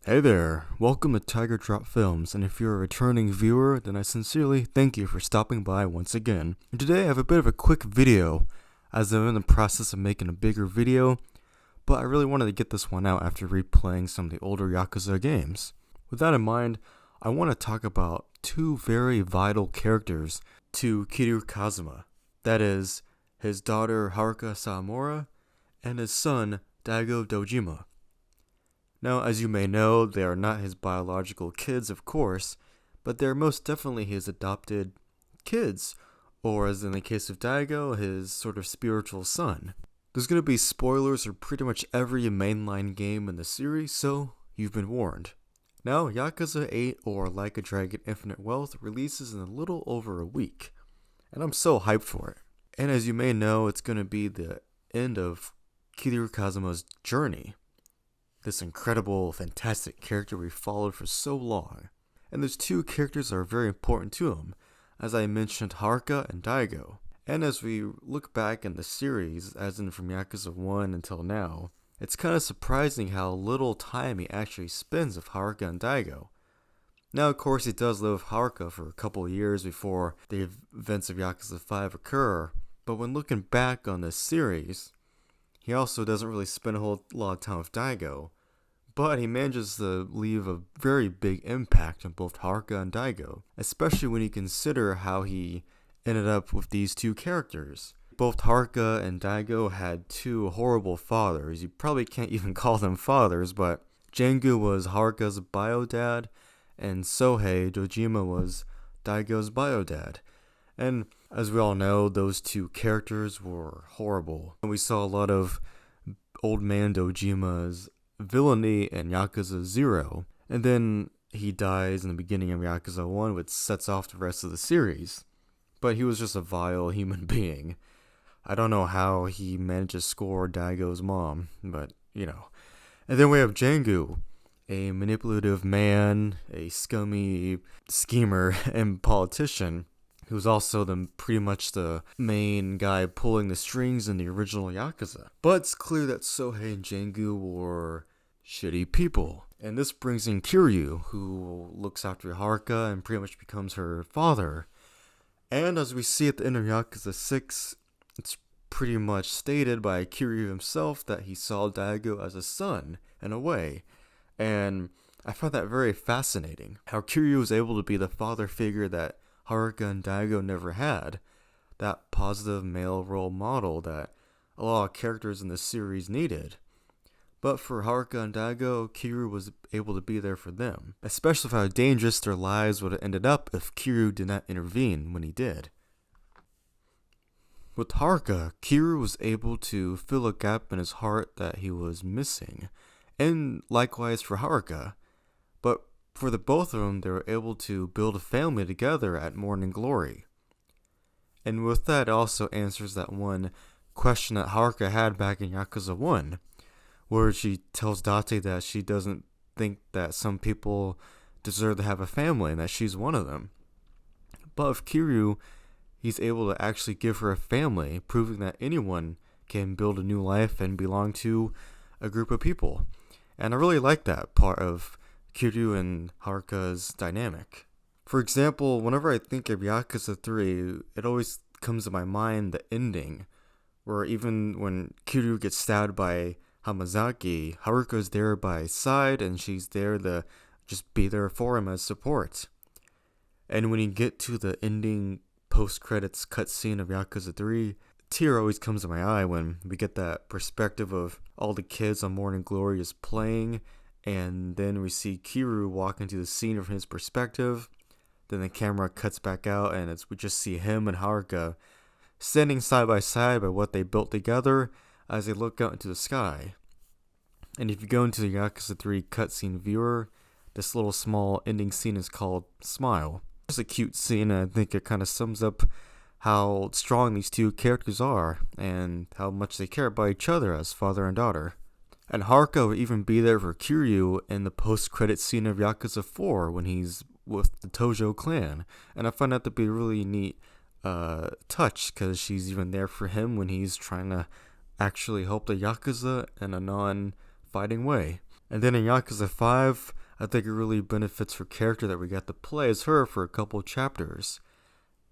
Hey there, welcome to Tiger Drop Films, and if you're a returning viewer, then I sincerely thank you for stopping by once again. And today I have a bit of a quick video, as I'm in the process of making a bigger video, but I really wanted to get this one out after replaying some of the older Yakuza games. With that in mind, I want to talk about two very vital characters to Kiryu Kazuma. That is, his daughter Haruka Sawamura, and his son Daigo Dojima. Now, as you may know, they are not his biological kids, of course, but they're most definitely his adopted kids, or as in the case of Daigo, his sort of spiritual son. There's going to be spoilers for pretty much every mainline game in the series, so you've been warned. Now, Yakuza 8 or Like a Dragon Infinite Wealth releases in a little over a week, and I'm so hyped for it. And as you may know, it's going to be the end of Kiryu Kazuma's journey. This incredible, fantastic character we followed for so long. And there's two characters that are very important to him, as I mentioned Haruka and Daigo. And as we look back in the series, as in from Yakuza 1 until now, it's kind of surprising how little time he actually spends with Haruka and Daigo. Now, of course, he does live with Haruka for a couple of years before the events of Yakuza 5 occur, but when looking back on this series, he also doesn't really spend a whole lot of time with Daigo, but he manages to leave a very big impact on both Haruka and Daigo, especially when you consider how he ended up with these two characters. Both Haruka and Daigo had two horrible fathers. You probably can't even call them fathers, but Jangu was Haruka's bio dad, and Sohei Dojima was Daigo's bio dad. And as we all know, those two characters were horrible. And we saw a lot of old man Dojima's villainy in Yakuza 0. And then he dies in the beginning of Yakuza 1, which sets off the rest of the series. But he was just a vile human being. I don't know how he managed to score Daigo's mom, but you know. And then we have Jangu, a manipulative man, a scummy schemer and politician, who's also pretty much the main guy pulling the strings in the original Yakuza. But it's clear that Sohei and Jangu were shitty people. And this brings in Kiryu, who looks after Haruka and pretty much becomes her father. And as we see at the end of Yakuza 6, it's pretty much stated by Kiryu himself that he saw Daigo as a son, in a way. And I found that very fascinating, how Kiryu was able to be the father figure that Haruka and Daigo never had, that positive male role model that a lot of characters in the series needed. But for Haruka and Daigo, Kiryu was able to be there for them, especially for how dangerous their lives would have ended up if Kiryu did not intervene when he did. With Haruka, Kiryu was able to fill a gap in his heart that he was missing, and likewise for Haruka. But for the both of them, they were able to build a family together at Morning Glory. And with that, it also answers that one question that Haruka had back in Yakuza 1, where she tells Date that she doesn't think that some people deserve to have a family and that she's one of them. But with Kiryu, he's able to actually give her a family, proving that anyone can build a new life and belong to a group of people. And I really like that part of Kiryu and Haruka's dynamic. For example, whenever I think of Yakuza 3, it always comes to my mind the ending, where even when Kiryu gets stabbed by Hamazaki, Haruka's there by his side and she's there to just be there for him as support. And when you get to the ending post-credits cutscene of Yakuza 3, a tear always comes to my eye when we get that perspective of all the kids on Morning Glory is playing, and then we see Kiryu walk into the scene from his perspective. Then the camera cuts back out and we just see him and Haruka standing side by side by what they built together as they look out into the sky. And if you go into the Yakuza 3 cutscene viewer, this little small ending scene is called Smile. It's a cute scene, and I think it kind of sums up how strong these two characters are and how much they care about each other as father and daughter. And Haruka will even be there for Kiryu in the post-credit scene of Yakuza 4 when he's with the Tojo clan. And I find that to be a really neat touch, because she's even there for him when he's trying to actually help the Yakuza in a non-fighting way. And then in Yakuza 5, I think it really benefits her character that we got to play as her for a couple chapters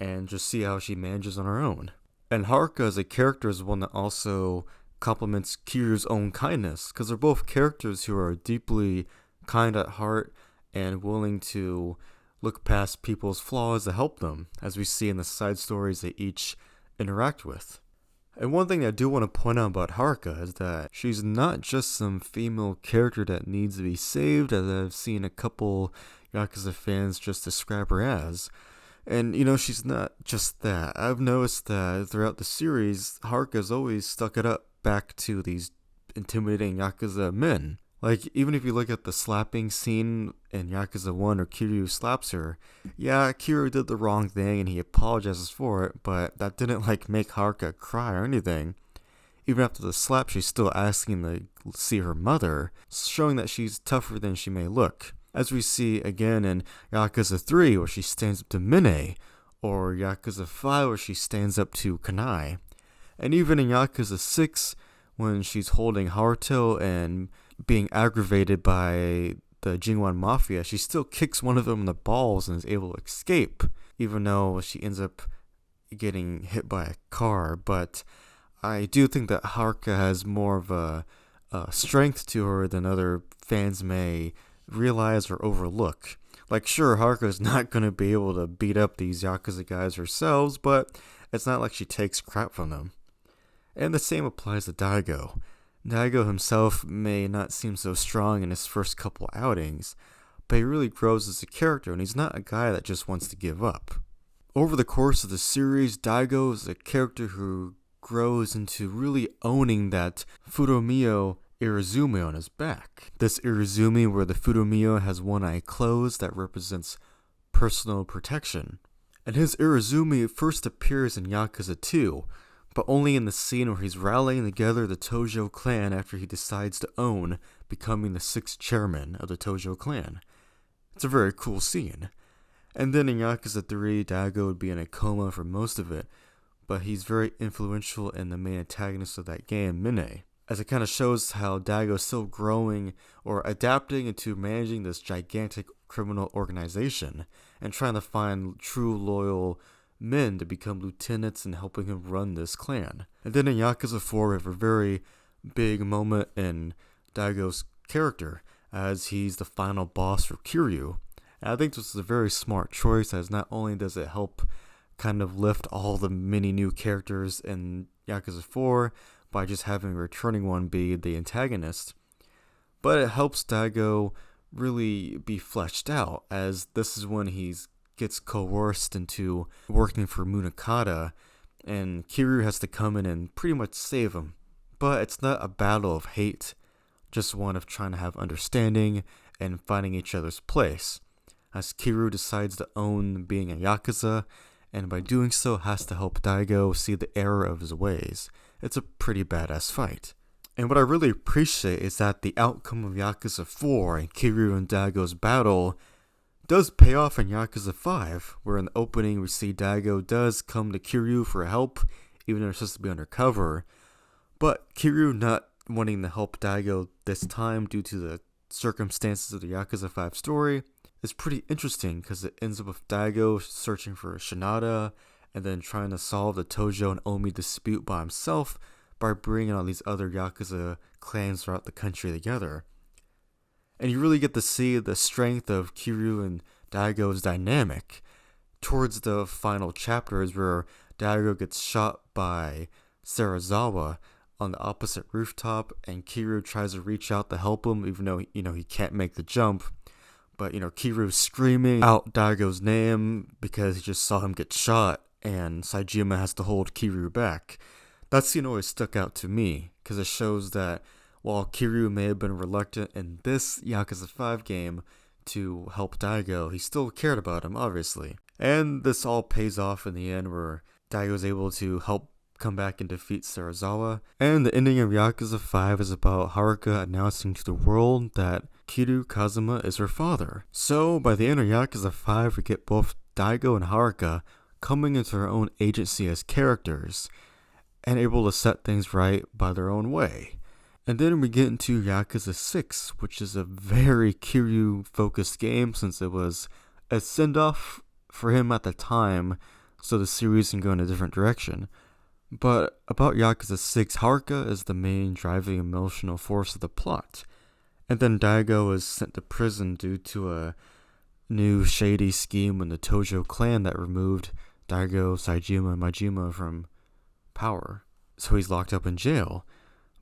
and just see how she manages on her own. And Haruka as a character is one that also complements Kiryu's own kindness, because they're both characters who are deeply kind at heart and willing to look past people's flaws to help them, as we see in the side stories they each interact with. And one thing I do want to point out about Haruka is that she's not just some female character that needs to be saved, as I've seen a couple Yakuza fans just describe her as. And, she's not just that. I've noticed that throughout the series, Haruka's always stuck it up back to these intimidating Yakuza men. Like, even if you look at the slapping scene in Yakuza 1 where Kiryu slaps her, yeah, Kiryu did the wrong thing and he apologizes for it, but that didn't, make Haruka cry or anything. Even after the slap, she's still asking to see her mother, showing that she's tougher than she may look. As we see again in Yakuza 3 where she stands up to Mine, or Yakuza 5 where she stands up to Kanai. And even in Yakuza 6 when she's holding Haruto and being aggravated by the Jingwan Mafia, she still kicks one of them in the balls and is able to escape, even though she ends up getting hit by a car. But I do think that Haruka has more of a strength to her than other fans may realize or overlook. Sure, Haruka's not going to be able to beat up these Yakuza guys herself, but it's not like she takes crap from them. And the same applies to Daigo. Daigo himself may not seem so strong in his first couple outings, but he really grows as a character, and he's not a guy that just wants to give up. Over the course of the series, Daigo is a character who grows into really owning that Fudomio Irizumi on his back. This Irizumi where the Fudomio has one eye closed that represents personal protection. And his Irizumi first appears in Yakuza 2, but only in the scene where he's rallying together the Tojo clan after he decides to own becoming the 6th chairman of the Tojo clan. It's a very cool scene. And then in Yakuza 3, Daigo would be in a coma for most of it, but he's very influential in the main antagonist of that game, Mine, as it kind of shows how Daigo is still growing or adapting into managing this gigantic criminal organization and trying to find true loyal men to become lieutenants and helping him run this clan. And then in Yakuza 4 we have a very big moment in Daigo's character as he's the final boss for Kiryu. And I think this is a very smart choice, as not only does it help kind of lift all the many new characters in Yakuza 4 by just having a returning one be the antagonist, but it helps Daigo really be fleshed out, as this is when he's gets coerced into working for Munakata, and Kiryu has to come in and pretty much save him. But it's not a battle of hate, just one of trying to have understanding and finding each other's place, as Kiryu decides to own being a Yakuza, and by doing so has to help Daigo see the error of his ways. It's a pretty badass fight. And what I really appreciate is that the outcome of Yakuza 4 and Kiryu and Daigo's battle does pay off in Yakuza 5, where in the opening we see Daigo does come to Kiryu for help, even though it's supposed to be undercover. But Kiryu not wanting to help Daigo this time due to the circumstances of the Yakuza 5 story is pretty interesting, because it ends up with Daigo searching for Shinada and then trying to solve the Tojo and Omi dispute by himself by bringing all these other Yakuza clans throughout the country together. And you really get to see the strength of Kiryu and Daigo's dynamic towards the final chapters, where Daigo gets shot by Serizawa on the opposite rooftop, and Kiryu tries to reach out to help him, even though he can't make the jump. But Kiryu's screaming out Daigo's name because he just saw him get shot, and Saejima has to hold Kiryu back. That scene always stuck out to me, because it shows that while Kiryu may have been reluctant in this Yakuza 5 game to help Daigo, he still cared about him, obviously. And this all pays off in the end, where Daigo is able to help come back and defeat Serizawa. And the ending of Yakuza 5 is about Haruka announcing to the world that Kiryu Kazuma is her father. So by the end of Yakuza 5, we get both Daigo and Haruka coming into their own agency as characters, and able to set things right by their own way. And then we get into Yakuza 6, which is a very Kiryu-focused game since it was a send-off for him at the time, so the series can go in a different direction. But about Yakuza 6, Haruka is the main driving emotional force of the plot. And then Daigo is sent to prison due to a new shady scheme in the Tojo clan that removed Daigo, Saejima, and Majima from power. So he's locked up in jail.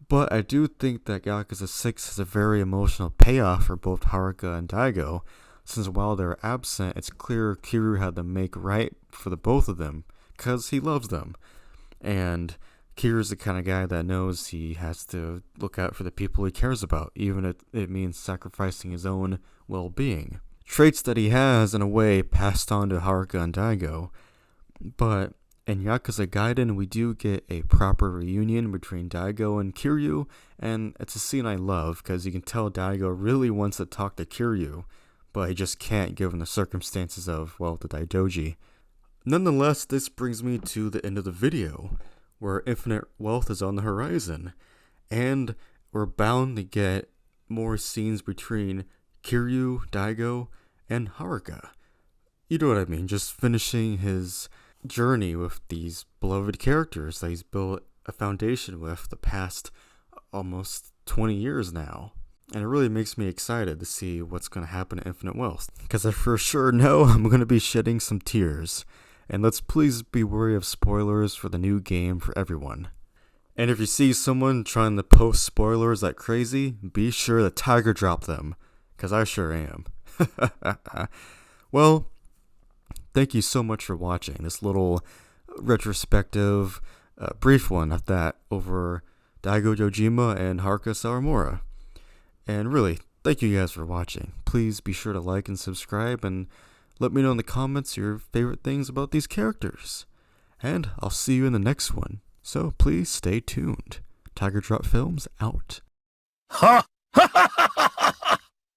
But I do think that Yakuza 6 has a very emotional payoff for both Haruka and Daigo, since while they're absent, it's clear Kiryu had to make right for the both of them, because he loves them. And Kiryu's the kind of guy that knows he has to look out for the people he cares about, even if it means sacrificing his own well-being. Traits that he has, in a way, passed on to Haruka and Daigo. But in Yakuza Gaiden, we do get a proper reunion between Daigo and Kiryu, and it's a scene I love, because you can tell Daigo really wants to talk to Kiryu, but he just can't given the circumstances of, well, the Daidoji. Nonetheless, this brings me to the end of the video, where infinite wealth is on the horizon, and we're bound to get more scenes between Kiryu, Daigo, and Haruka. You know what I mean, just finishing his journey with these beloved characters that he's built a foundation with the past almost 20 years now. And it really makes me excited to see what's going to happen to Infinite Wealth, because I for sure know I'm going to be shedding some tears. And let's please be wary of spoilers for the new game for everyone. And if you see someone trying to post spoilers like crazy, be sure to tiger drop them, because I sure am. Well, thank you so much for watching this little retrospective, brief one at that, over Daigo Dojima and Haruka Sawamura. And really, thank you guys for watching. Please be sure to like and subscribe, and let me know in the comments your favorite things about these characters. And I'll see you in the next one, so please stay tuned. Tiger Drop Films out. Ha! Ha ha!